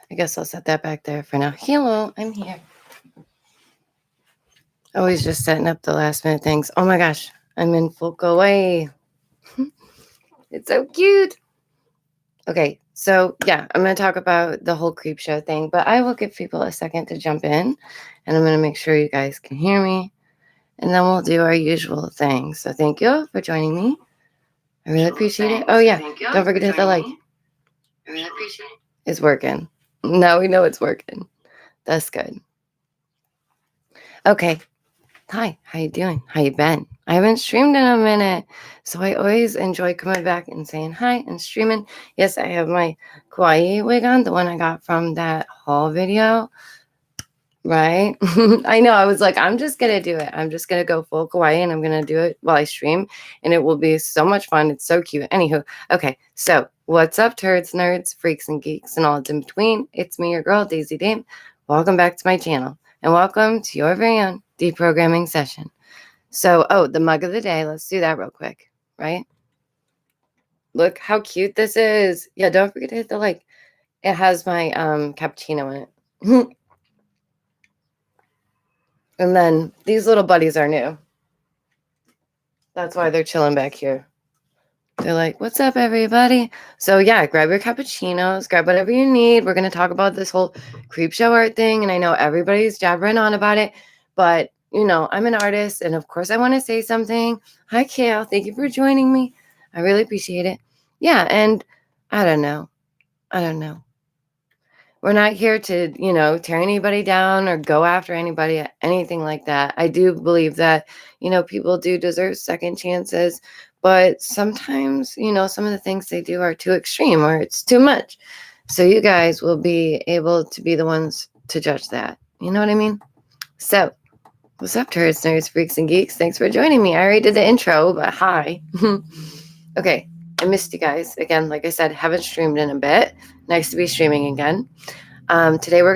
I guess I'll set that back there for now. Hello, I'm here. Always just setting up the last minute things. Oh my gosh, I'm in full kawaii. It's so cute. Okay, so yeah, I'm going to talk about the whole creep show thing, but I will give people a second to jump in, and I'm going to make sure you guys can hear me, and then we'll do our usual thing. So thank you for joining me. I really appreciate it. Oh yeah, don't forget to hit the like. I really appreciate it. It's working. Now we know it's working. That's good. Okay. Hi, how you doing? How you been? I haven't streamed in a minute, so I always enjoy coming back and saying hi and streaming. Yes, I have my kawaii wig on, the one I got from that haul video, right? I know, I was like, I'm just going to do it. I'm just going to go full kawaii, and I'm going to do it while I stream, and it will be so much fun. It's so cute. Anywho, okay, so what's up, turds, nerds, freaks, and geeks, and all in between? It's me, your girl, Daisy Dame. Welcome back to my channel, and welcome to your very own deprogramming session. So, the mug of the day, let's do that real quick, right? Look how cute this is. Yeah, don't forget to hit the like. It has my cappuccino in it. And then these little buddies are new. That's why they're chilling back here. They're like, what's up, everybody? So yeah, grab your cappuccinos, grab whatever you need. We're going to talk about this whole CreepShow Art thing, and I know everybody's jabbering on about it, but you know, I'm an artist, and of course I want to say something. Hi, Kale. Thank you for joining me. I really appreciate it. Yeah, and I don't know. We're not here to, you know, tear anybody down or go after anybody, anything like that. I do believe that, you know, people do deserve second chances, but sometimes, you know, some of the things they do are too extreme or it's too much. So you guys will be able to be the ones to judge that. You know what I mean? So, what's up, turds, nerds, freaks, and geeks? Thanks for joining me. I already did the intro, but hi. Okay, I missed you guys. Again, like I said, haven't streamed in a bit. Nice to be streaming again. Today we're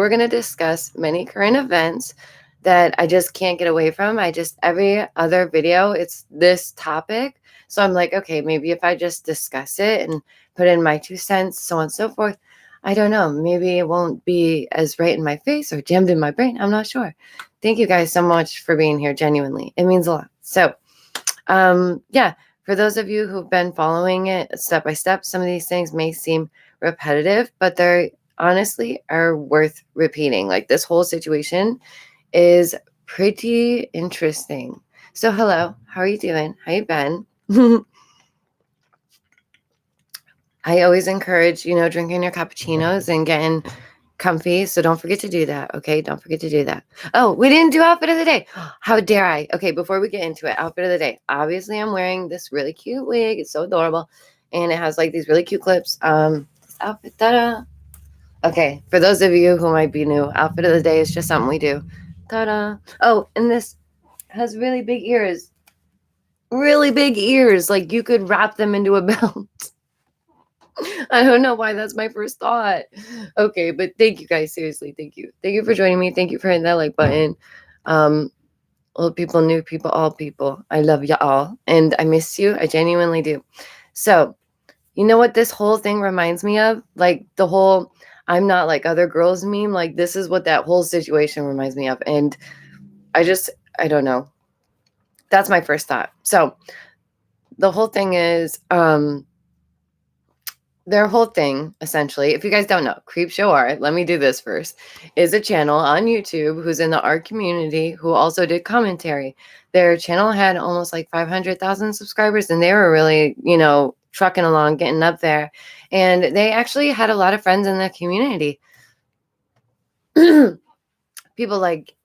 gonna discuss many current events that I just can't get away from. Every other video, it's this topic. So I'm like, okay, maybe if I just discuss it and put in my 2 cents, so on and so forth, I don't know. Maybe it won't be as right in my face or jammed in my brain. I'm not sure. Thank you guys so much for being here. Genuinely, it means a lot. So, yeah, for those of you who've been following it step by step, some of these things may seem repetitive, but they honestly are worth repeating. Like, this whole situation is pretty interesting. So hello, how are you doing? How you been? I always encourage, you know, drinking your cappuccinos and getting comfy. So don't forget to do that. Okay. Don't forget to do that. Oh, we didn't do outfit of the day. How dare I? Okay. Before we get into it, outfit of the day. Obviously I'm wearing this really cute wig. It's so adorable. And it has like these really cute clips. This outfit, ta-da. Okay. For those of you who might be new, outfit of the day is just something we do. Ta-da. Oh, and this has really big ears. Really big ears. Like you could wrap them into a belt. I don't know why that's my first thought. Okay, but thank you guys. Seriously, thank you. Thank you for joining me. Thank you for hitting that like button. Old people, new people, all people. I love you all. And I miss you. I genuinely do. So, you know what this whole thing reminds me of? Like the whole I'm not like other girls meme. Like this is what that whole situation reminds me of. And I don't know. That's my first thought. So the whole thing is, their whole thing, essentially, if you guys don't know, CreepShow Art, let me do this first, is a channel on YouTube who's in the art community who also did commentary. Their channel had almost like 500,000 subscribers, and they were really, you know, trucking along, getting up there. And they actually had a lot of friends in the community. People like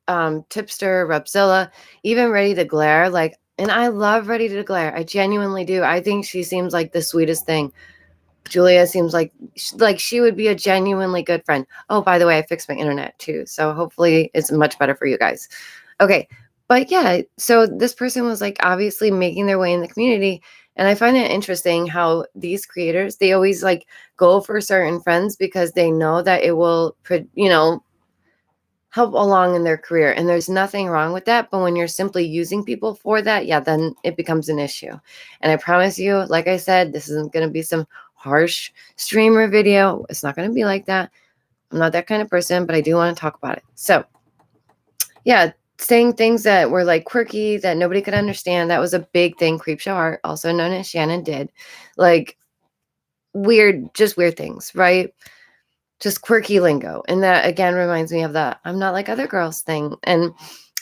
Tipster, Repzilla, even Ready to Glare. Like, and I love Ready to Glare. I genuinely do. I think she seems like the sweetest thing. Julia seems like she would be a genuinely good friend. Oh, by the way, I fixed my internet too, so hopefully it's much better for you guys. Okay, but yeah, so this person was like obviously making their way in the community, and I find it interesting how these creators, they always like go for certain friends because they know that it will, you know, help along in their career. And there's nothing wrong with that. But when you're simply using people for that, yeah, then it becomes an issue. And I promise you, like I said, this isn't going to be some harsh streamer video. It's not going to be like that. I'm not that kind of person, but I do want to talk about it. So, yeah, saying things that were like quirky that nobody could understand. That was a big thing. CreepShow Art, also known as Shannon, did. Like weird, just weird things, right? Just quirky lingo. And that again reminds me of the I'm not like other girls thing. And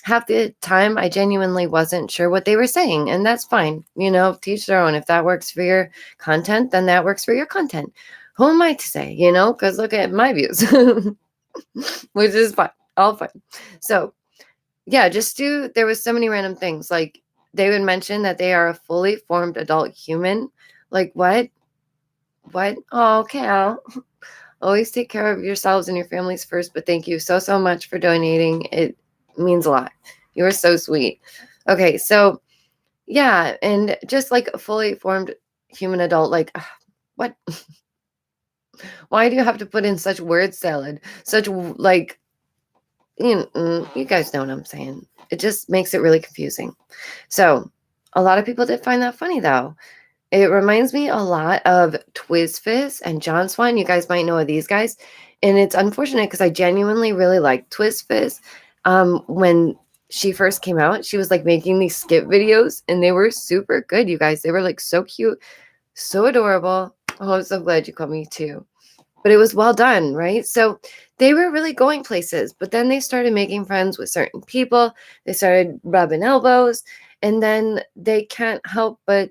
half the time I genuinely wasn't sure what they were saying. And that's fine. You know, teach their own. If that works for your content, then that works for your content. Who am I to say, you know? Because look at my views, which is fine. All fine. So yeah, there was so many random things. Like they would mention that they are a fully formed adult human. Like what? What? Oh, Cal. Always take care of yourselves and your families first, but thank you so, so much for donating. It means a lot. You are so sweet. Okay, so yeah, and just like a fully formed human adult, like what? Why do you have to put in such word salad? Such like, you guys know what I'm saying. It just makes it really confusing. So a lot of people did find that funny though. It reminds me a lot of TwizFizz and John Swan. You guys might know of these guys. And it's unfortunate because I genuinely really liked TwizFizz. When she first came out, she was like making these skit videos and they were super good, you guys. They were like so cute, so adorable. Oh, I'm so glad you called me too. But it was well done, right? So they were really going places, but then they started making friends with certain people. They started rubbing elbows, and then they can't help but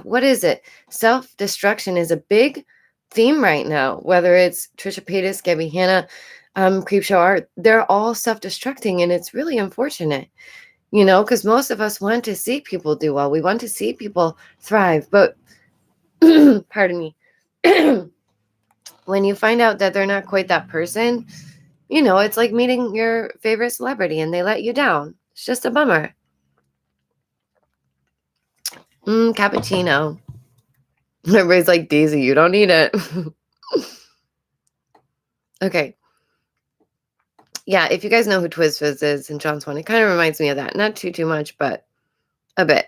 what is it? Self-destruction is a big theme right now, whether it's Trisha Paytas, Gabby Hanna, CreepShow Art, they're all self-destructing, and it's really unfortunate, you know, because most of us want to see people do well. We want to see people thrive, but pardon me, when you find out that they're not quite that person, you know, it's like meeting your favorite celebrity and they let you down. It's just a bummer. Cappuccino. Everybody's like, Daisy, you don't need it. Okay. Yeah, if you guys know who TwizFizz is and John Swan, it kind of reminds me of that. Not too much, but a bit.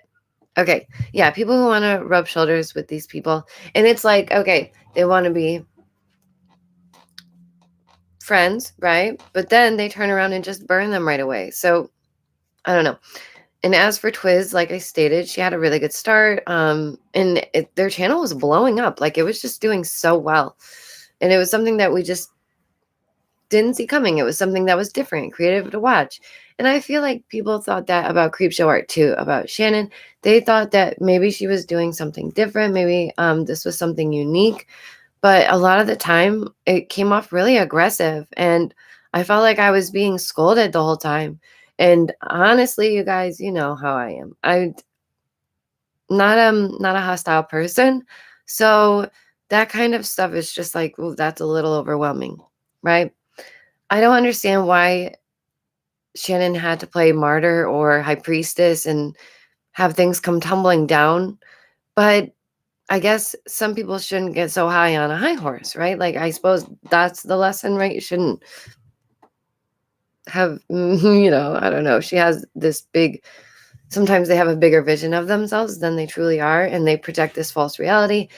Okay. Yeah, people who want to rub shoulders with these people. And it's like, okay, they want to be friends, right? But then they turn around and just burn them right away. So I don't know. And as for Twiz, like I stated, she had a really good start. And their channel was blowing up. Like it was just doing so well. And it was something that we just didn't see coming. It was something that was different, creative to watch. And I feel like people thought that about CreepShow Art too, about Shannon. They thought that maybe she was doing something different. Maybe this was something unique. But a lot of the time, it came off really aggressive. And I felt like I was being scolded the whole time. And honestly, you guys, you know how I am. I'm not a hostile person. So that kind of stuff is just like, ooh, that's a little overwhelming, right? I don't understand why Shannon had to play martyr or high priestess and have things come tumbling down. But I guess some people shouldn't get so high on a high horse, right? Like, I suppose that's the lesson, right? You shouldn't have, I don't know. She has this big, sometimes they have a bigger vision of themselves than they truly are, and they project this false reality.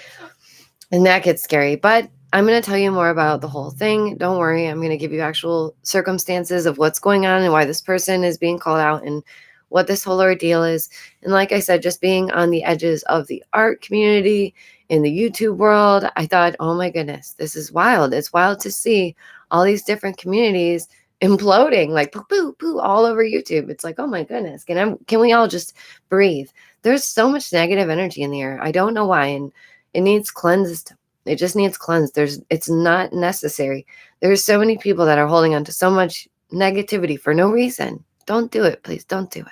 And that gets scary. But I'm going to tell you more about the whole thing. Don't worry. I'm going to give you actual circumstances of what's going on and why this person is being called out and what this whole ordeal is. And like I said, just being on the edges of the art community in the YouTube world, I thought, oh my goodness, this is wild. It's wild to see all these different communities imploding like poo, poo, poo all over YouTube. It's like, oh my goodness, can we all just breathe? There's so much negative energy in the air. I don't know why. And it needs cleansed. It just needs cleansed. It's not necessary. There's so many people that are holding on to so much negativity for no reason. Don't do it, please. Don't do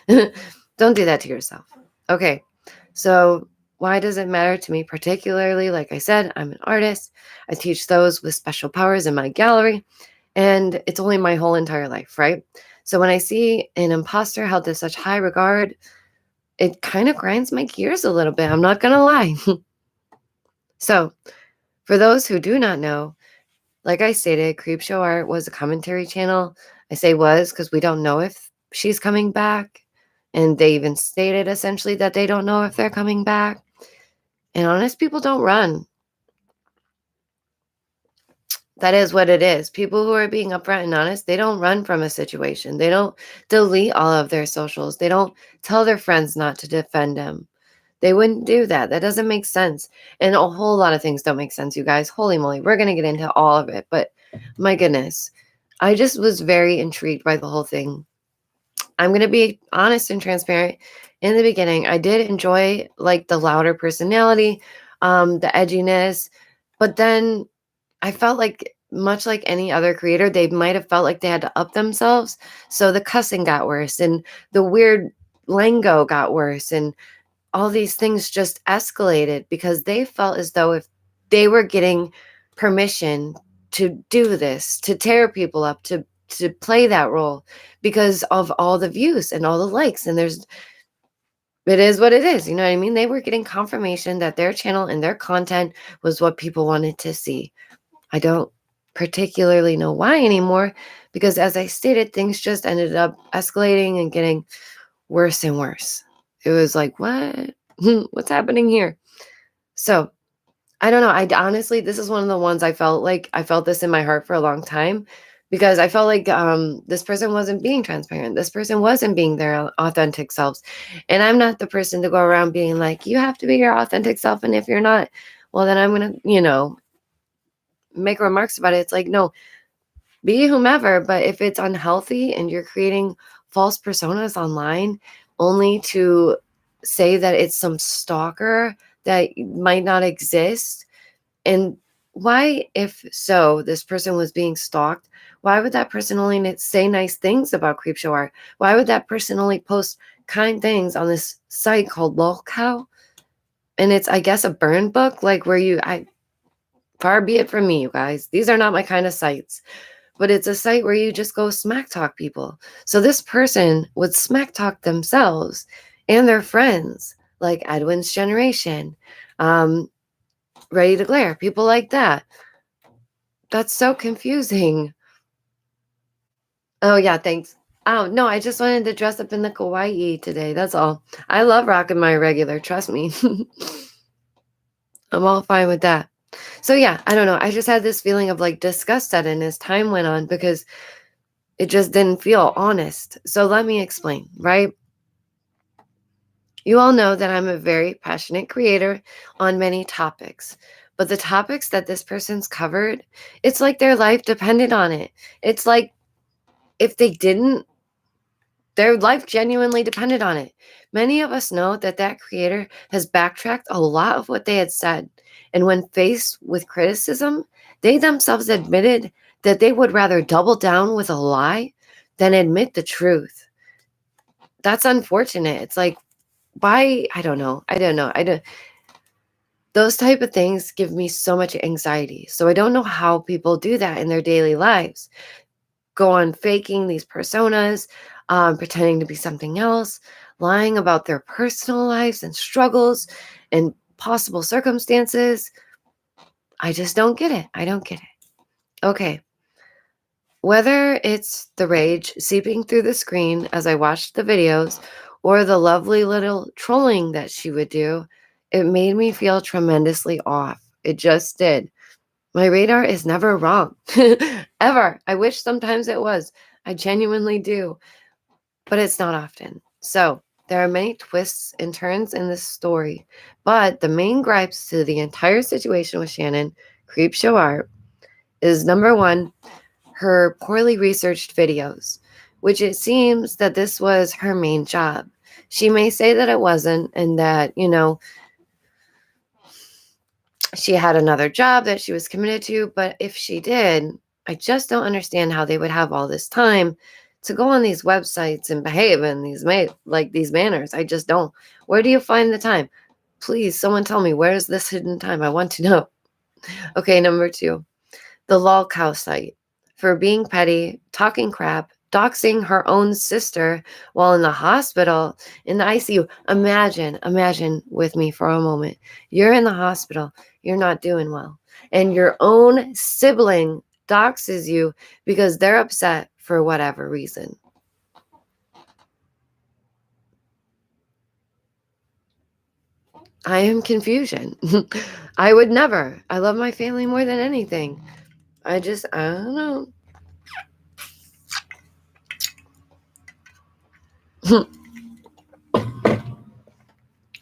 it. Don't do that to yourself. Okay. So why does it matter to me particularly? Like I said, I'm an artist. I teach those with special powers in my gallery, and it's only my whole entire life, right? So when I see an imposter held to such high regard, it kind of grinds my gears a little bit. I'm not going to lie. So, for those who do not know, Like I stated, CreepShow Art was a commentary channel. I say was because we don't know if she's coming back. And they even stated essentially that they don't know if they're coming back. And honest people don't run. That is what it is. People who are being upfront and honest, they don't run from a situation. They don't delete all of their socials. They don't tell their friends not to defend them. They wouldn't do that. That doesn't make sense. And a whole lot of things don't make sense, you guys. Holy moly. We're going to get into all of it. But my goodness, I just was very intrigued by the whole thing. I'm going to be honest and transparent. In the beginning, I did enjoy like the louder personality, the edginess, but then I felt like much like any other creator, they might have felt like they had to up themselves. So the cussing got worse and the weird lingo got worse and all these things just escalated because they felt as though if they were getting permission to do this, to tear people up, to play that role because of all the views and all the likes. And it is what it is. You know what I mean? They were getting confirmation that their channel and their content was what people wanted to see. I don't particularly know why anymore because as I stated, things just ended up escalating and getting worse and worse. It was like, what? What's happening here? So I don't know. I honestly, this is one of the ones I felt this in my heart for a long time because I felt like this person wasn't being transparent. This person wasn't being their authentic selves. And I'm not the person to go around being like, you have to be your authentic self. And if you're not, well, then I'm going to, make remarks about it. It's like, no, be whomever. But if it's unhealthy and you're creating false personas online only to say that it's some stalker that might not exist, and why, if so, this person was being stalked, why would that person only say nice things about CreepShow Art? Why would that person only post kind things on this site called lolcow? And it's, I guess, a burn book, like where far be it from me, you guys. These are not my kind of sites. But it's a site where you just go smack talk people. So this person would smack talk themselves and their friends, like Edwin's Generation, Ready to Glare, people like that. That's so confusing. Oh, yeah, thanks. Oh, no, I just wanted to dress up in the kawaii today. That's all. I love rocking my regular, trust me. I'm all fine with that. So yeah, I don't know. I just had this feeling of like disgust set in as time went on because it just didn't feel honest. So let me explain, right? You all know that I'm a very passionate creator on many topics, but the topics that this person's covered, it's like their life depended on it. It's like if they didn't, their life genuinely depended on it. Many of us know that that creator has backtracked a lot of what they had said. And when faced with criticism, they themselves admitted that they would rather double down with a lie than admit the truth. That's unfortunate. It's like, why? I don't know. Those type of things give me so much anxiety. So I don't know how people do that in their daily lives. Go on faking these personas, pretending to be something else, lying about their personal lives and struggles and possible circumstances. I just don't get it. I don't get it. Okay. Whether it's the rage seeping through the screen as I watched the videos or the lovely little trolling that she would do, it made me feel tremendously off. It just did. My radar is never wrong. Ever. I wish sometimes it was. I genuinely do. But it's not often. So there are many twists and turns in this story. But the main gripes to the entire situation with Shannon, CreepShow Art, is number one, her poorly researched videos, which it seems that this was her main job. She may say that it wasn't and that, she had another job that she was committed to, but if she did, I just don't understand how they would have all this time to go on these websites and behave in these manners. I just don't. Where do you find the time? Please, someone tell me, where's this hidden time? I want to know. Okay, number two, the lolcow site. For being petty, talking crap, doxing her own sister while in the hospital, in the ICU. Imagine with me for a moment. You're in the hospital. You're not doing well. And your own sibling doxes you because they're upset for whatever reason. I am confusion. I would never. I love my family more than anything. I don't know.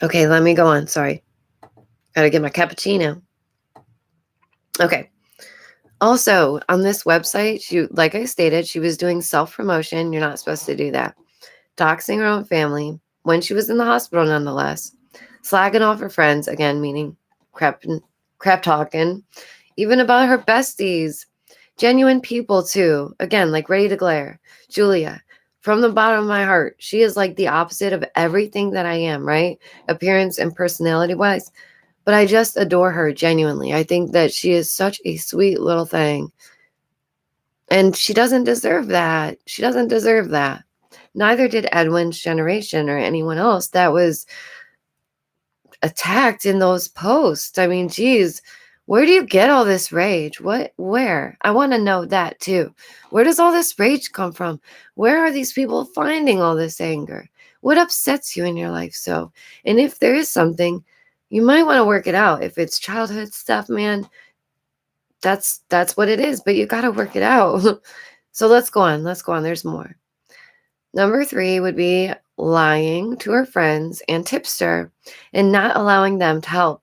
Okay, let me go on. Sorry. Gotta get my cappuccino. Okay. Also, on this website, like I stated, she was doing self-promotion. You're not supposed to do that. Doxing her own family when she was in the hospital, nonetheless. Slagging off her friends, again, meaning crap talking. Even about her besties. Genuine people, too. Again, like ready to glare. Julia, from the bottom of my heart, she is like the opposite of everything that I am, right? Appearance and personality-wise. But I just adore her, genuinely. I think that she is such a sweet little thing. And she doesn't deserve that. She doesn't deserve that. Neither did Edwin's generation or anyone else that was attacked in those posts. I mean, geez, where do you get all this rage? Where? I want to know that too. Where does all this rage come from? Where are these people finding all this anger? What upsets you in your life so? And if there is something, you might want to work it out. If it's childhood stuff, man, that's what it is, but you got to work it out. So let's go on. There's more. Number 3 would be lying to her friends and tipster and not allowing them to help.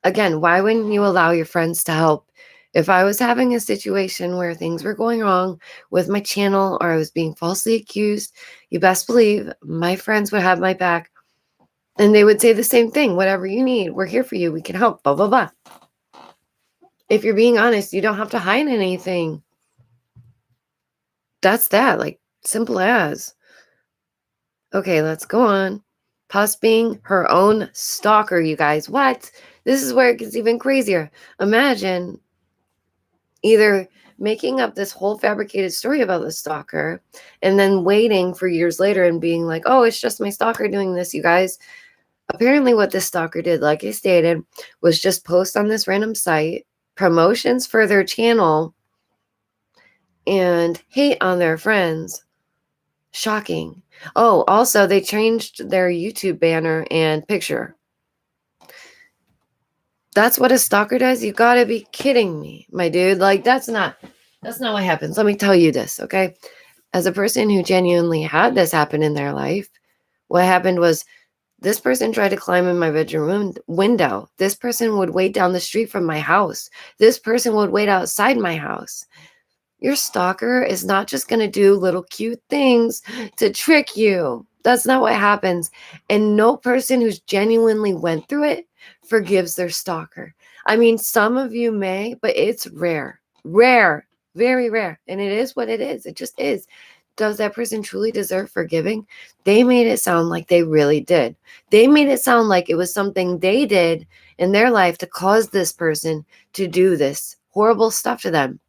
Again, why wouldn't you allow your friends to help? If I was having a situation where things were going wrong with my channel or I was being falsely accused, you best believe my friends would have my back and they would say the same thing. Whatever you need, we're here for you. We can help, blah, blah, blah. If you're being honest, you don't have to hide anything. That's that, like simple as. Okay, let's go on. Puss being her own stalker, you guys. What? This is where it gets even crazier. Imagine either making up this whole fabricated story about the stalker and then waiting for years later and being like, oh, it's just my stalker doing this, you guys. Apparently what this stalker did, like I stated, was just post on this random site promotions for their channel and hate on their friends. Shocking. Oh, also, they changed their YouTube banner and picture. That's what a stalker does? You gotta be kidding me, my dude. Like, that's not what happens. Let me tell you this, okay? As a person who genuinely had this happen in their life, what happened was this person tried to climb in my bedroom window. This person would wait down the street from my house. This person would wait outside my house. Your stalker is not just going to do little cute things to trick you. That's not what happens. And no person who's genuinely went through it forgives their stalker. I mean, some of you may, but it's rare. Rare. Very rare. And it is what it is. It just is. Does that person truly deserve forgiving? They made it sound like they really did. They made it sound like it was something they did in their life to cause this person to do this horrible stuff to them.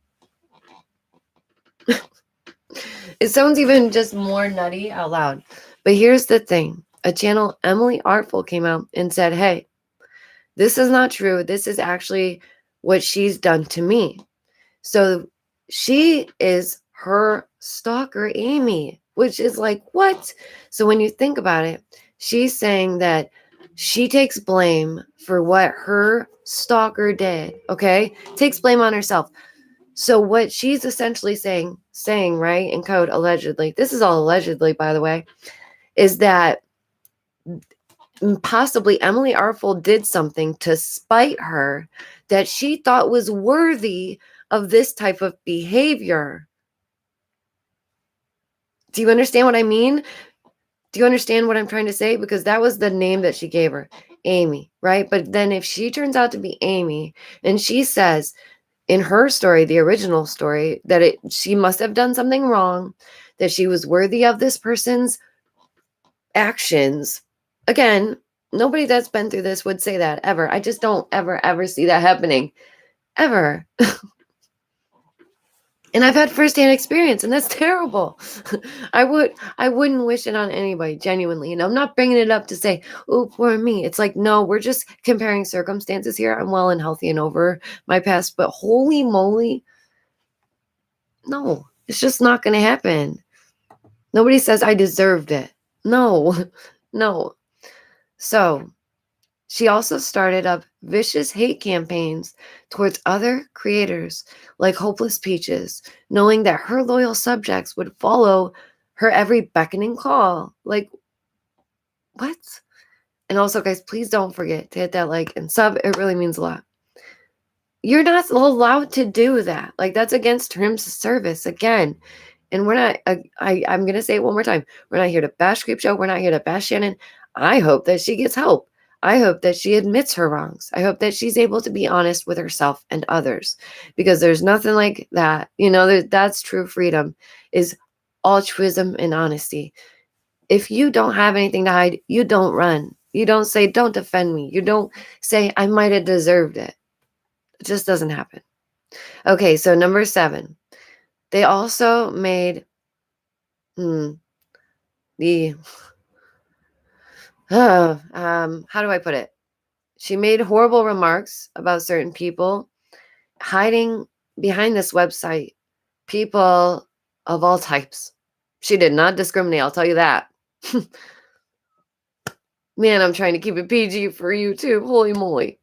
It sounds even just more nutty out loud. But here's the thing. A channel, Emily Artful, came out and said, hey, this is not true. This is actually what she's done to me. So she is her stalker, Amy, which is like, what? So when you think about it, she's saying that she takes blame for what her stalker did, okay? Takes blame on herself. So what she's essentially saying, right, in code, allegedly, this is all allegedly, by the way, is that possibly Emily Artful did something to spite her that she thought was worthy of this type of behavior. Do you understand what I mean? Do you understand what I'm trying to say? Because that was the name that she gave her, Amy, right? But then if she turns out to be Amy and she says, in her story, the original story, that she must have done something wrong, that she was worthy of this person's actions. Again, nobody that's been through this would say that ever. I just don't ever see that happening. Ever. And I've had firsthand experience, and that's terrible. I wouldn't wish it on anybody, genuinely. And I'm not bringing it up to say, oh, poor me. It's like, no, we're just comparing circumstances here. I'm well and healthy and over my past, but holy moly, No, it's just not going to happen. Nobody says I deserved it. No, no. So she also started up vicious hate campaigns towards other creators like Hopeless Peaches, knowing that her loyal subjects would follow her every beckoning call. Like, what? And also, guys, please don't forget to hit that like and sub. It really means a lot. You're not allowed to do that. Like, that's against terms of service again. And we're not, I'm going to say it one more time. We're not here to bash CreepShow. We're not here to bash Shannon. I hope that she gets help. I hope that she admits her wrongs. I hope that she's able to be honest with herself and others, because there's nothing like that. You know, that's true freedom, is altruism and honesty. If you don't have anything to hide, you don't run. You don't say, don't defend me. You don't say, I might have deserved it. It just doesn't happen. Okay, so number 7. They also made how do I put it? She made horrible remarks about certain people, hiding behind this website people of all types. She did not discriminate, I'll tell you that. Man, I'm trying to keep it PG for YouTube. Holy moly.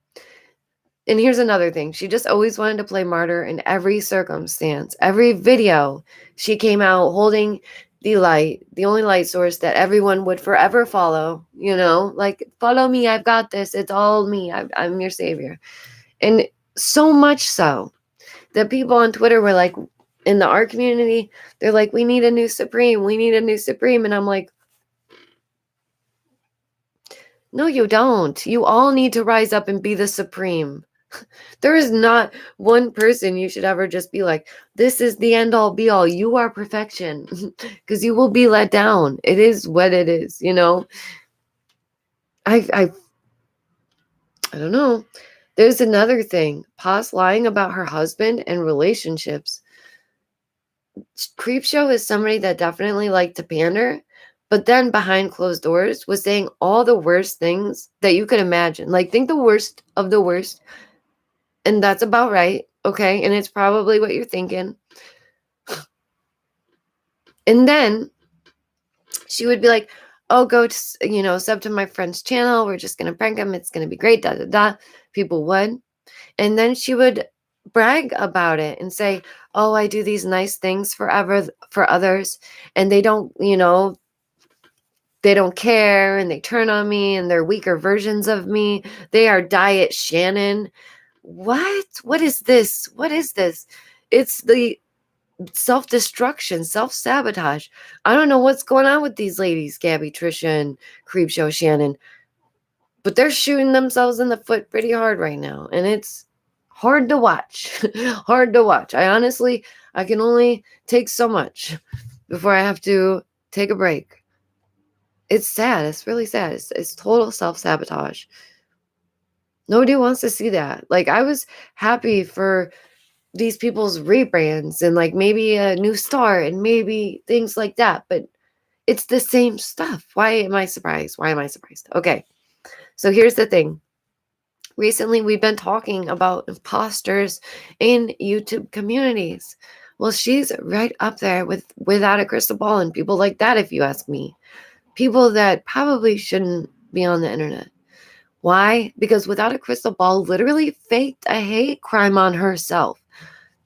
And here's another thing. She just always wanted to play martyr in every circumstance. Every video, she came out holding the light, the only light source that everyone would forever follow. You know, like, follow me, I've got this. It's all me. I'm your savior. And so much so that people on Twitter were like, in the art community, they're like, we need a new Supreme. We need a new Supreme. And I'm like, no, you don't. You all need to rise up and be the Supreme. There is not one person you should ever just be like, this is the end all be all. You are perfection, because you will be let down. It is what it is, you know. I don't know. There's another thing. Paz lying about her husband and relationships. CreepShow is somebody that definitely liked to pander, but then behind closed doors was saying all the worst things that you could imagine. Like, think the worst of the worst. And that's about right, okay? And it's probably what you're thinking. And then she would be like, oh, go to, sub to my friend's channel. We're just going to prank him. It's going to be great, da, da, da. People would. And then she would brag about it and say, oh, I do these nice things for others. And they don't, they don't care, and they turn on me, and they're weaker versions of me. They are Diet Shannon. What? What is this? What is this? It's the self-destruction, self-sabotage. I don't know what's going on with these ladies, Gabby, Trisha, and CreepShow Shannon, but they're shooting themselves in the foot pretty hard right now, and it's hard to watch. Hard to watch. I can only take so much before I have to take a break. It's sad. It's really sad. It's total self-sabotage. Nobody wants to see that. Like, I was happy for these people's rebrands and like maybe a new start and maybe things like that, but it's the same stuff. Why am I surprised? Okay, so here's the thing. Recently, we've been talking about imposters in YouTube communities. Well, she's right up there without a crystal ball and people like that, if you ask me. People that probably shouldn't be on the internet. Why? Because Without a Crystal Ball literally faked a hate crime on herself.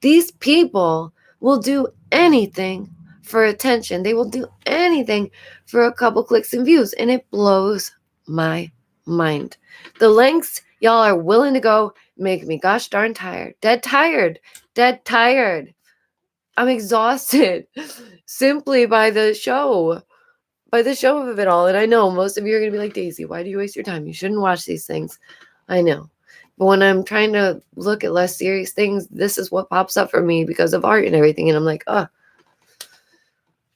These people will do anything for attention. They will do anything for a couple clicks and views. And it blows my mind. The lengths y'all are willing to go make me gosh darn tired. Dead tired. I'm exhausted simply by the show of it all. And I know most of you are going to be like, Daisy, why do you waste your time? You shouldn't watch these things. I know. But when I'm trying to look at less serious things, this is what pops up for me because of art and everything. And I'm like,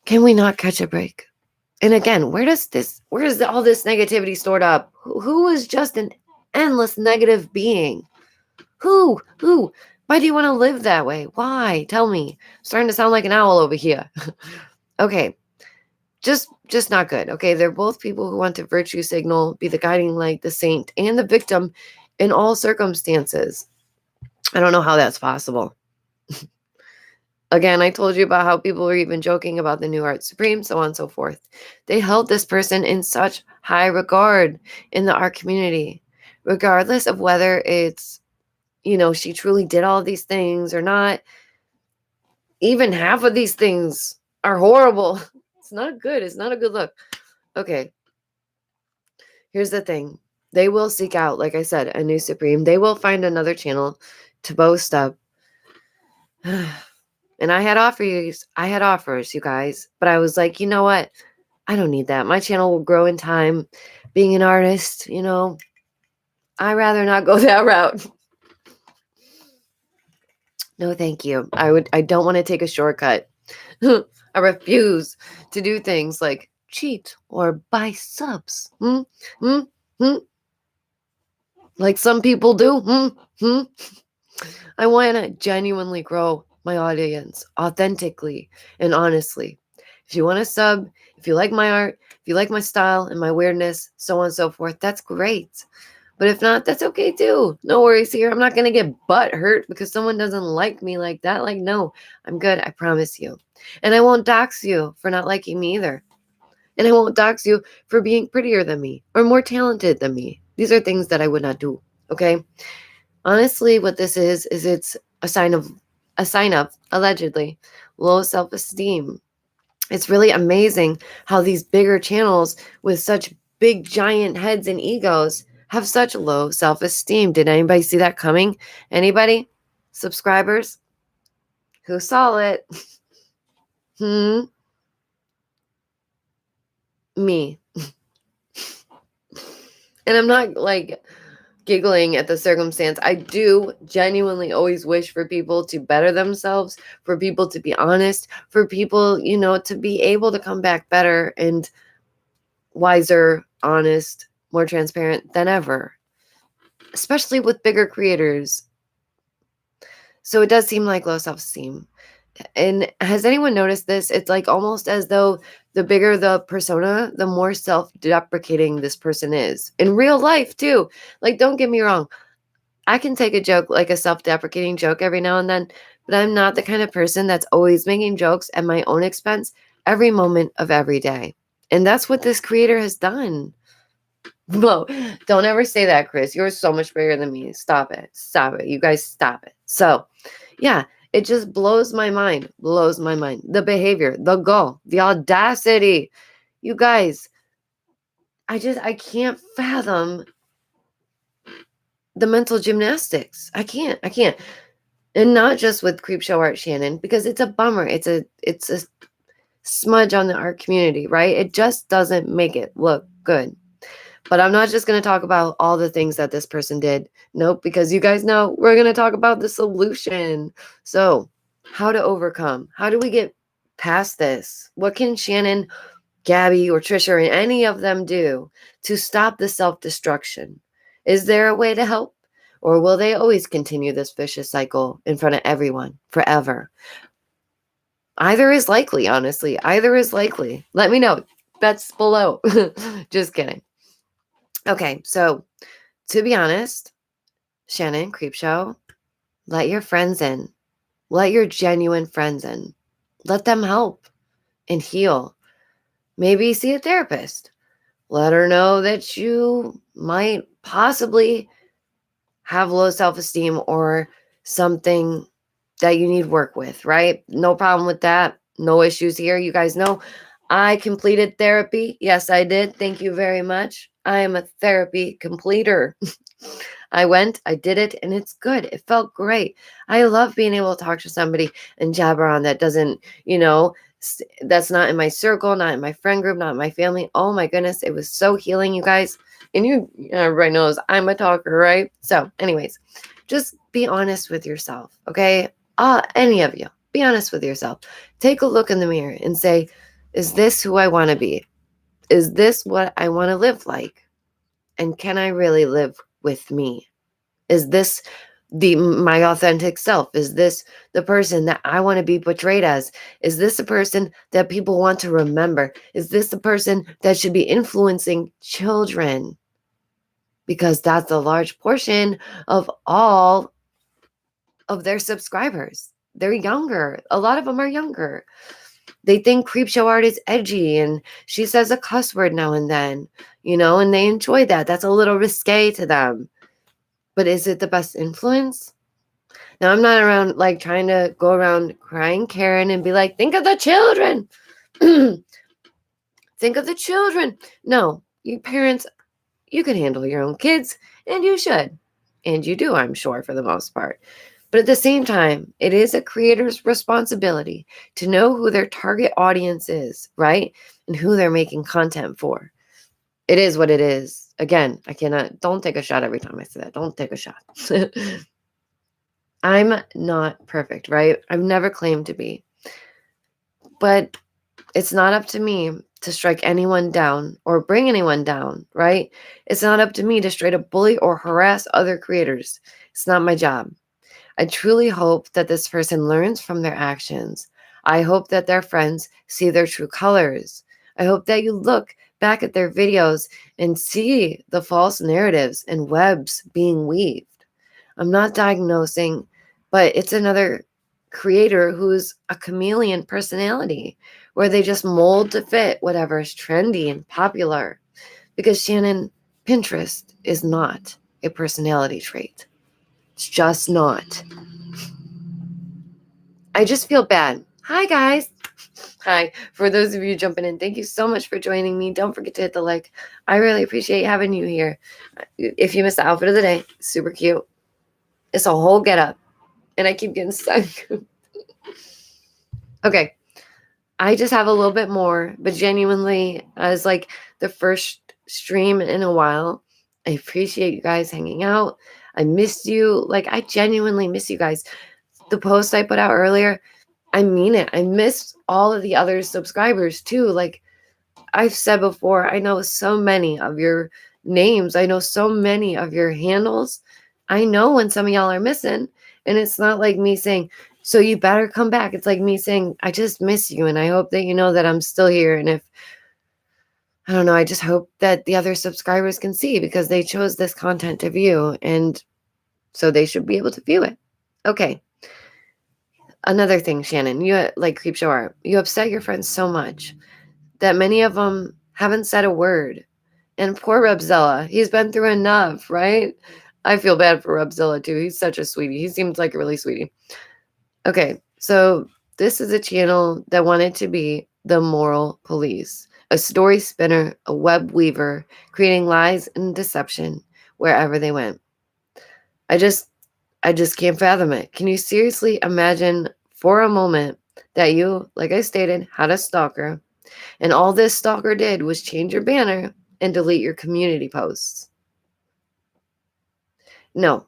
can we not catch a break? And again, where is all this negativity stored up? Who is just an endless negative being? Who? Why do you want to live that way? Why? Tell me. I'm starting to sound like an owl over here. Okay. Just not good. Okay. They're both people who want to virtue signal, be the guiding light, the saint, and the victim in all circumstances. I don't know how that's possible. Again, I told you about how people were even joking about the new Art Supreme, so on and so forth. They held this person in such high regard in the art community, regardless of whether it's, she truly did all these things or not. Even half of these things are horrible. It's not good. It's not a good look. Okay. Here's the thing. They will seek out, like I said, a new Supreme. They will find another channel to boast up. And I had offers, you guys. But I was like, you know what? I don't need that. My channel will grow in time. Being an artist, I'd rather not go that route. No, thank you. I don't want to take a shortcut. I refuse to do things like cheat or buy subs. Like some people do. I want to genuinely grow my audience authentically and honestly. If you want to sub, if you like my art, if you like my style and my weirdness, so on and so forth, that's great. But if not, that's okay too. No worries here. I'm not going to get butt hurt because someone doesn't like me like that. Like, no, I'm good. I promise you. And I won't dox you for not liking me either. And I won't dox you for being prettier than me or more talented than me. These are things that I would not do. Okay. Honestly, what this is it's a sign of allegedly low self-esteem. It's really amazing how these bigger channels with such big giant heads and egos have such low self-esteem. Did anybody see that coming? Anybody? Subscribers? Who saw it? Me. And I'm not like giggling at the circumstance. I do genuinely always wish for people to better themselves, for people to be honest, for people, to be able to come back better and wiser, honest, more transparent than ever, especially with bigger creators. So it does seem like low self-esteem. And has anyone noticed this? It's like almost as though the bigger the persona, the more self-deprecating this person is. In real life, too. Like, don't get me wrong. I can take a joke, like a self-deprecating joke every now and then, but I'm not the kind of person that's always making jokes at my own expense every moment of every day. And that's what this creator has done. Whoa, don't ever say that, Chris. You're so much bigger than me. Stop it. Stop it. You guys stop it. So, yeah, it just blows my mind. Blows my mind. The behavior, the goal, the audacity. You guys, I can't fathom the mental gymnastics. I can't. And not just with CreepShow Art, Shannon, because it's a bummer. It's a smudge on the art community, right? It just doesn't make it look good. But I'm not just going to talk about all the things that this person did. Nope, because you guys know we're going to talk about the solution. So, how to overcome? How do we get past this? What can Shannon, Gabby, or Trisha, or any of them do to stop the self-destruction? Is there a way to help? Or will they always continue this vicious cycle in front of everyone forever? Either is likely, honestly. Either is likely. Let me know. That's below. Just kidding. Okay, so to be honest, Shannon, CreepShow, let your friends in. Let your genuine friends in. Let them help and heal. Maybe see a therapist. Let her know that you might possibly have low self-esteem or something that you need work with, right? No problem with that. No issues here. You guys know I completed therapy. Yes, I did. Thank you very much. I am a therapy completer. I went, I did it, and it's good. It felt great. I love being able to talk to somebody and jabber on that doesn't, that's not in my circle, not in my friend group, not in my family. Oh my goodness, it was so healing, you guys. And everybody knows I'm a talker, right? So anyways, just be honest with yourself, okay? Any of you, be honest with yourself. Take a look in the mirror and say, is this who I want to be? Is this what I want to live like? And can I really live with me? Is this my authentic self? Is this the person that I want to be portrayed as? Is this the person that people want to remember? Is this the person that should be influencing children? Because that's a large portion of all of their subscribers. they're younger. A lot of them are younger. They think CreepShow Art is edgy and she says a cuss word now and then, and they enjoy that. That's a little risque to them. But is it the best influence? Now, I'm not around like trying to go around crying Karen and be like, think of the children. Think of the children. No, you parents, you can handle your own kids, and you should. And you do, I'm sure, for the most part. But at the same time, it is a creator's responsibility to know who their target audience is, right? And who they're making content for. It is what it is. Again, don't take a shot every time I say that. Don't take a shot. I'm not perfect, right? I've never claimed to be. But it's not up to me to strike anyone down or bring anyone down, right? It's not up to me to straight up bully or harass other creators. It's not my job. I truly hope that this person learns from their actions. I hope that their friends see their true colors. I hope that you look back at their videos and see the false narratives and webs being weaved. I'm not diagnosing, but it's another creator who's a chameleon personality where they just mold to fit whatever is trendy and popular. Because Shannon, Pinterest is not a personality trait. It's just not. I just feel bad. Hi, guys. Hi. For those of you jumping in, thank you so much for joining me. Don't forget to hit the like. I really appreciate having you here. If you missed the outfit of the day, super cute. It's a whole get up. And I keep getting stuck. Okay. I just have a little bit more, but genuinely, as like the first stream in a while, I appreciate you guys hanging out. I missed you. Like, I genuinely miss you guys. The post I put out earlier, I mean it. I miss all of the other subscribers too. Like I've said before, I know so many of your names. I know so many of your handles. I know when some of y'all are missing, and it's not like me saying, so you better come back. It's like me saying, I just miss you, and I hope that you know that I'm still here. And if, I don't know, I just hope that the other subscribers can see because they chose this content to view, and so they should be able to view it. Okay. Another thing, Shannon, you like CreepShow Art. You upset your friends so much that many of them haven't said a word. And poor Rubzilla, he's been through enough, right? I feel bad for Rubzilla too. He's such a sweetie. He seems like a really sweetie. Okay, so this is a channel that wanted to be the moral police, a story spinner, a web weaver, creating lies and deception wherever they went. I just can't fathom it. Can you seriously imagine for a moment that you, like I stated, had a stalker, and all this stalker did was change your banner and delete your community posts? No,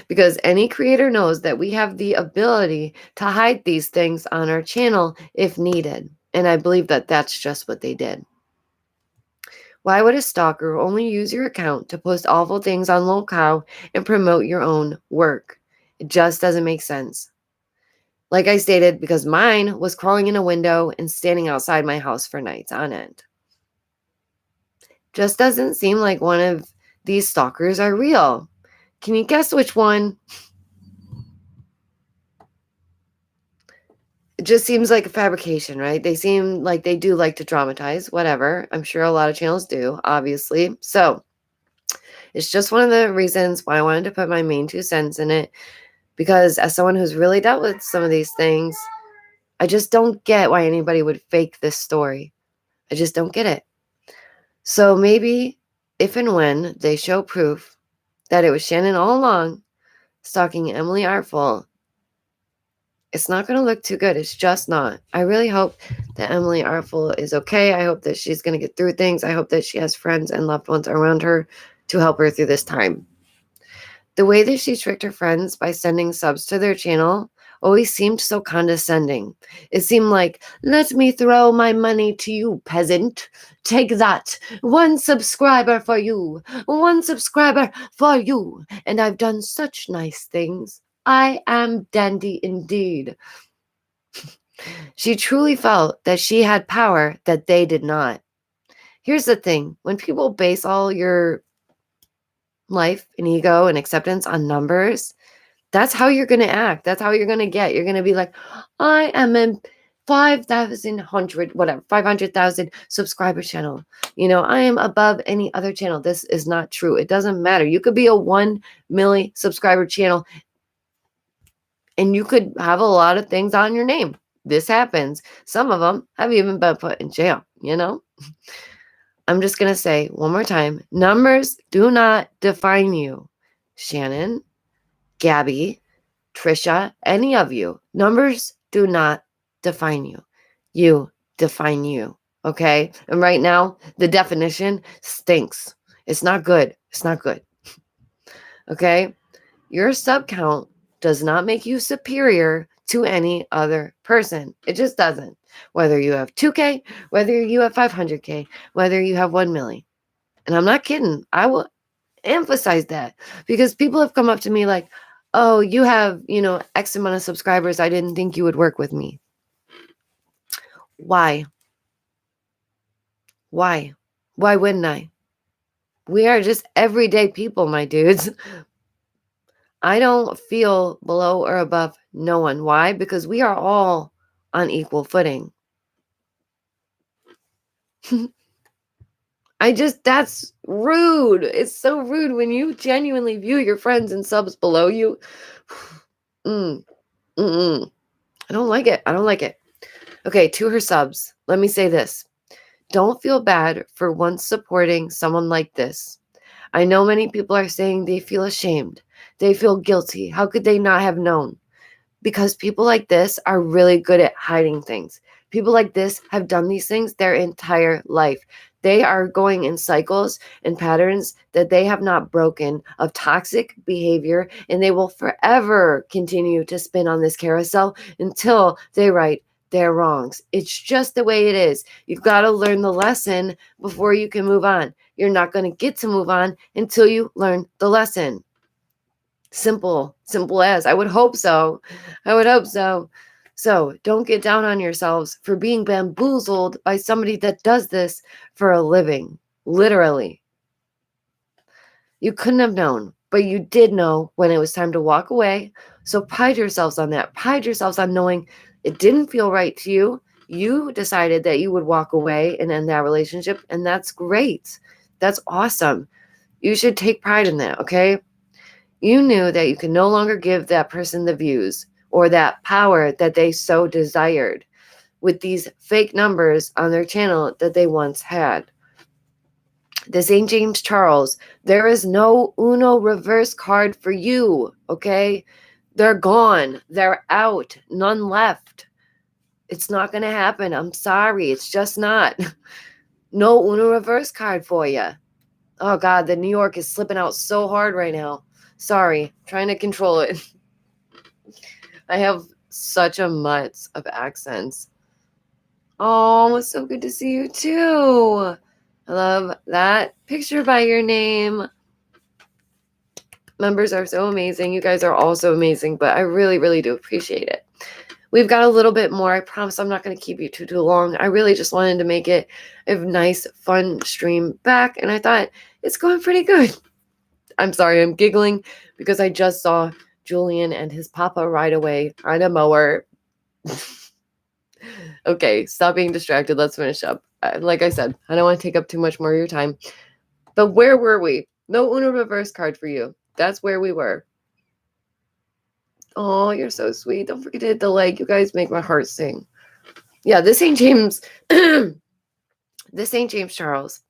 because any creator knows that we have the ability to hide these things on our channel if needed. And I believe that that's just what they did. Why would a stalker only use your account to post awful things on Lolcow and promote your own work? It just doesn't make sense. Like I stated, because mine was crawling in a window and standing outside my house for nights on end. Just doesn't seem like one of these stalkers are real. Can you guess which one? It just seems like a fabrication, right? They seem like they do like to dramatize, whatever. I'm sure a lot of channels do, obviously. So it's just one of the reasons why I wanted to put my main 2 cents in it. Because as someone who's really dealt with some of these things, I just don't get why anybody would fake this story. I just don't get it. So maybe if and when they show proof that it was Shannon all along stalking Emily Artful, it's not going to look too good. It's just not. I really hope that Emily Artful is okay. I hope that she's going to get through things. I hope that she has friends and loved ones around her to help her through this time. The way that she tricked her friends by sending subs to their channel always seemed so condescending. It seemed like, let me throw my money to you, peasant. Take that. 1 subscriber for you. 1 subscriber for you. And I've done such nice things. I am dandy indeed. She truly felt that she had power that they did not. Here's the thing. When people base all your life and ego and acceptance on numbers, That's how you're going to act. That's how you're going to get. You're going to be like, I am in 500,000 subscriber channel. I am above any other channel. This is not true. It doesn't matter. You could be a 1 million subscriber channel and you could have a lot of things on your name. This happens. Some of them have even been put in jail, I'm just going to say one more time, numbers do not define you. Shannon, Gabby, Trisha, any of you, numbers do not define you. You define you, okay? And right now, the definition stinks. It's not good. It's not good, okay? Your sub count does not make you superior to any other person. It just doesn't. Whether you have 2K, whether you have 500K, whether you have 1 million. And I'm not kidding. I will emphasize that because people have come up to me like, oh, you have, X amount of subscribers. I didn't think you would work with me. Why? Why? Why wouldn't I? We are just everyday people, my dudes. I don't feel below or above no one. Why? Because we are all on equal footing. That's rude. It's so rude when you genuinely view your friends and subs below you. I don't like it. I don't like it. Okay, to her subs, let me say this. Don't feel bad for once supporting someone like this. I know many people are saying they feel ashamed. They feel guilty. How could they not have known? Because people like this are really good at hiding things. People like this have done these things their entire life. They are going in cycles and patterns that they have not broken of toxic behavior, and they will forever continue to spin on this carousel until they right their wrongs. It's just the way it is. You've got to learn the lesson before you can move on. You're not going to get to move on until you learn the lesson. Simple as. I would hope so. So don't get down on yourselves for being bamboozled by somebody that does this for a living. Literally. You couldn't have known, but you did know when it was time to walk away. So pride yourselves on that. Pride yourselves on knowing it didn't feel right to you. You decided that you would walk away and end that relationship, and that's great. That's awesome. You should take pride in that, okay? You knew that you could no longer give that person the views or that power that they so desired with these fake numbers on their channel that they once had. This ain't James Charles. There is no Uno reverse card for you, okay? They're gone. They're out. None left. It's not going to happen. I'm sorry. It's just not. No Uno reverse card for you. Oh, God, the New York is slipping out so hard right now. Sorry, trying to control it. I have such a mutt of accents. Oh, it's so good to see you too. I love that picture by your name. Members are so amazing. You guys are all so amazing, but I really, really do appreciate it. We've got a little bit more. I promise I'm not going to keep you too long. I really just wanted to make it a nice, fun stream back, and I thought it's going pretty good. I'm sorry, I'm giggling because I just saw Julian and his papa ride away on a mower. Okay, stop being distracted. Let's finish up. Like I said, I don't want to take up too much more of your time. But where were we? No Uno reverse card for you. That's where we were. Oh, you're so sweet. Don't forget to hit the like. You guys make my heart sing. Yeah, this ain't James. This ain't James Charles.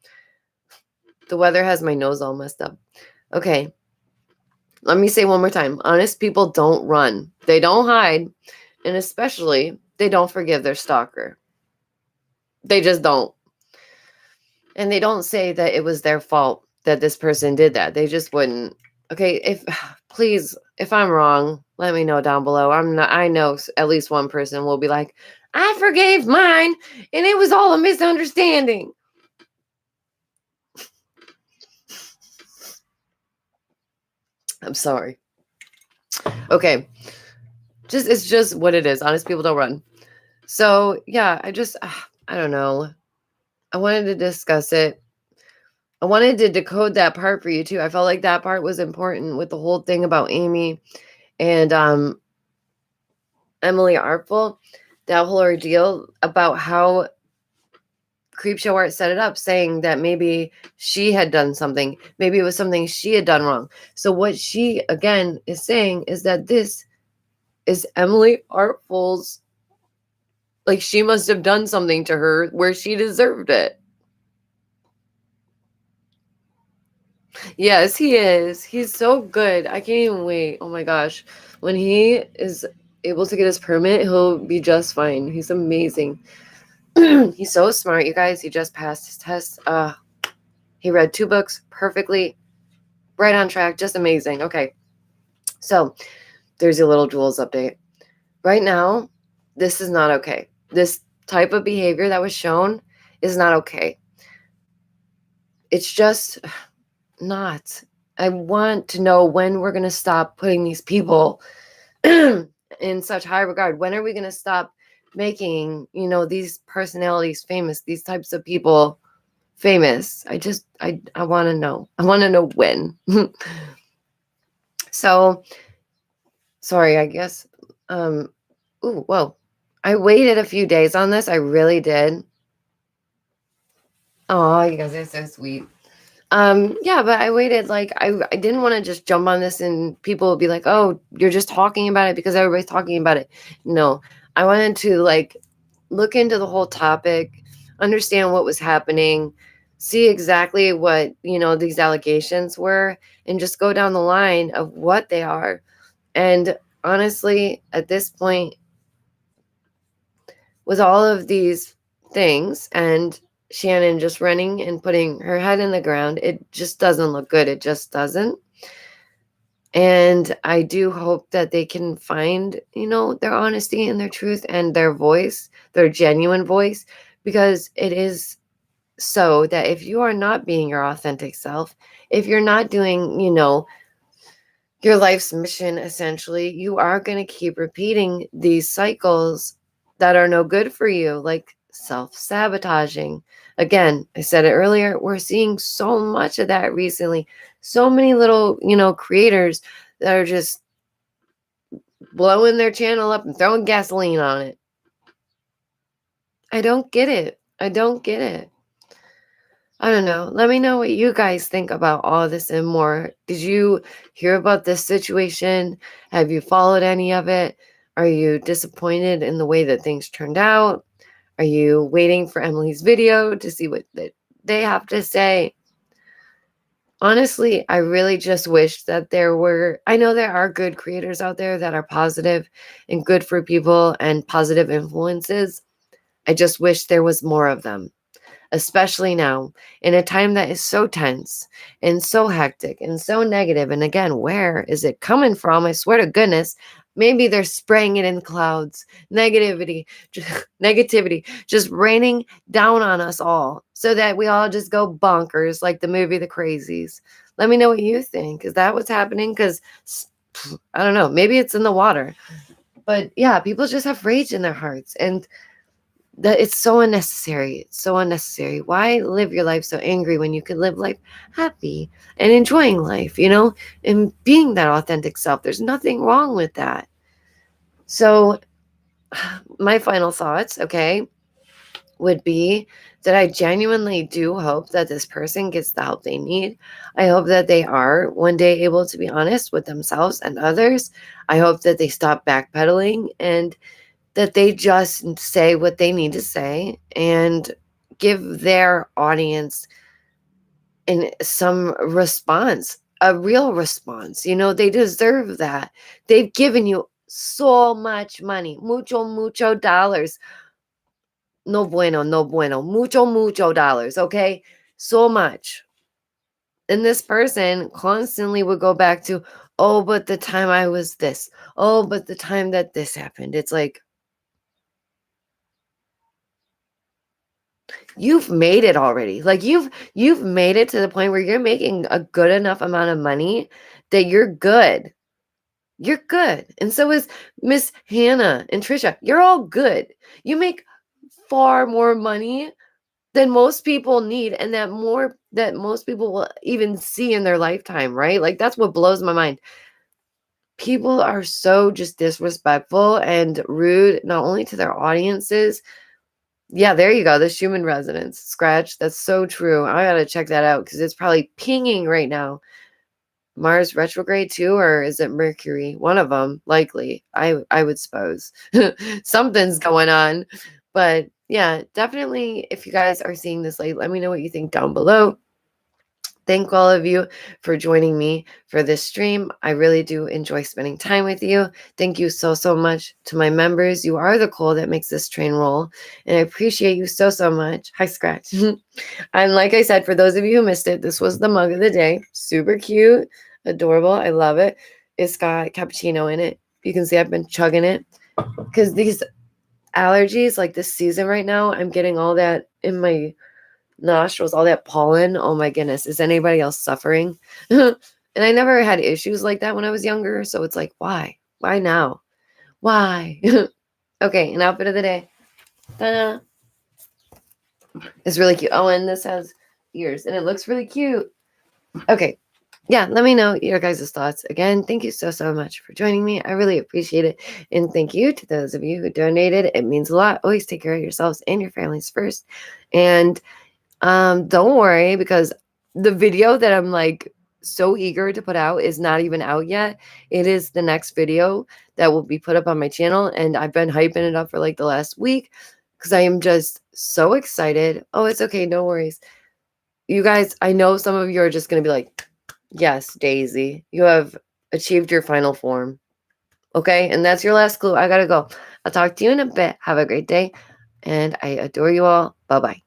The weather has my nose all messed up. Okay. Let me say one more time. Honest people don't run. They don't hide. And especially, they don't forgive their stalker. They just don't. And they don't say that it was their fault that this person did that. They just wouldn't. Okay, if I'm wrong, let me know down below. I know at least one person will be like, I forgave mine, and it was all a misunderstanding. I'm sorry. Okay. It's just what it is. Honest people don't run. So, yeah, I don't know. I wanted to discuss it. I wanted to decode that part for you too. I felt like that part was important with the whole thing about Amy And Emily Artful, that whole ordeal about how CreepShow Art set it up, saying that maybe she had done something. Maybe it was something she had done wrong. So what she, again, is saying is that this is Emily Artful's, like, she must have done something to her where she deserved it. Yes, he is. He's so good. I can't even wait. Oh my gosh. When he is able to get his permit, he'll be just fine. He's amazing. He's so smart, you guys. He just passed his test. He read 2 books perfectly, right on track, just amazing. Okay, so there's your little Jules update. Right now, this is not okay. This type of behavior that was shown is not okay. It's just not. I want to know when we're going to stop putting these people in such high regard. When are we going to stop making, these personalities famous, these types of people famous? I want to know. I want to know when. So, sorry, I guess. Ooh, whoa. I waited a few days on this. I really did. Oh, you guys are so sweet. Yeah, but I waited, like, I didn't want to just jump on this and people would be like, oh, you're just talking about it because everybody's talking about it. No, I wanted to, like, look into the whole topic, understand what was happening, see exactly what, these allegations were, and just go down the line of what they are. And honestly, at this point, with all of these things and Shannon just running and putting her head in the ground, it just doesn't look good. It just doesn't. And I do hope that they can find, their honesty and their truth and their voice, their genuine voice, because it is so that if you are not being your authentic self, if you're not doing, your life's mission, essentially, you are going to keep repeating these cycles that are no good for you, like self-sabotaging. Again, I said it earlier, we're seeing so much of that recently. So many little, creators that are just blowing their channel up and throwing gasoline on it. I don't get it. I don't get it. I don't know. Let me know what you guys think about all this and more. Did you hear about this situation? Have you followed any of it? Are you disappointed in the way that things turned out? Are you waiting for Emily's video to see what they have to say? Honestly, I really just wish that I know there are good creators out there that are positive and good for people and positive influences. I just wish there was more of them, especially now in a time that is so tense and so hectic and so negative. And again, where is it coming from? I swear to goodness, maybe they're spraying it in clouds. Negativity, just raining down on us all so that we all just go bonkers like the movie The Crazies. Let me know what you think. Is that what's happening? Because I don't know, maybe it's in the water. But yeah, people just have rage in their hearts. And that it's so unnecessary. It's so unnecessary. Why live your life so angry when you could live life happy and enjoying life, and being that authentic self? There's nothing wrong with that. So my final thoughts, okay, would be that I genuinely do hope that this person gets the help they need. I hope that they are one day able to be honest with themselves and others. I hope that they stop backpedaling and that they just say what they need to say and give their audience some response, a real response. They deserve that. They've given you so much money, mucho dollars. No bueno, no bueno, mucho dollars, okay? So much. And this person constantly would go back to, oh, but the time I was this. Oh, but the time that this happened. It's like, you've made it already. Like you've made it to the point where you're making a good enough amount of money that you're good. You're good. And so is Miss Hannah and Trisha. You're all good. You make far more money than most people need and that most people will even see in their lifetime, right? Like that's what blows my mind. people are so just disrespectful and rude, not only to their audiences. Yeah, there you go. The Schumann resonance. Scratch. That's so true. I gotta check that out because it's probably pinging right now. Mars retrograde too, or is it Mercury? One of them, likely. I would suppose. Something's going on. But yeah, definitely if you guys are seeing this late, let me know what you think down below. Thank all of you for joining me for this stream. I really do enjoy spending time with you. Thank you so, so much to my members. You are the coal that makes this train roll. And I appreciate you so, so much. Hi, Scratch. And like I said, for those of you who missed it, this was the mug of the day. Super cute, adorable. I love it. It's got cappuccino in it. You can see I've been chugging it because these allergies, like this season right now, I'm getting all that in my nostrils, all that pollen. Oh my goodness. Is anybody else suffering? And I never had issues like that when I was younger. So it's like, why? Why now? Why? Okay, an outfit of the day. Ta-da. It's really cute. Oh, and this has ears and it looks really cute. Okay. Yeah, let me know your guys' thoughts. Again, thank you so, so much for joining me. I really appreciate it. And thank you to those of you who donated. It means a lot. Always take care of yourselves and your families first. And don't worry, because the video that I'm like so eager to put out is not even out yet. It is the next video that will be put up on my channel, and I've been hyping it up for like the last week because I am just so excited. Oh, it's okay, no worries. You guys, I know some of you are just gonna be like, yes, Daisy, you have achieved your final form. Okay, and that's your last clue. I gotta go. I'll talk to you in a bit. Have a great day, and I adore you all. Bye-bye.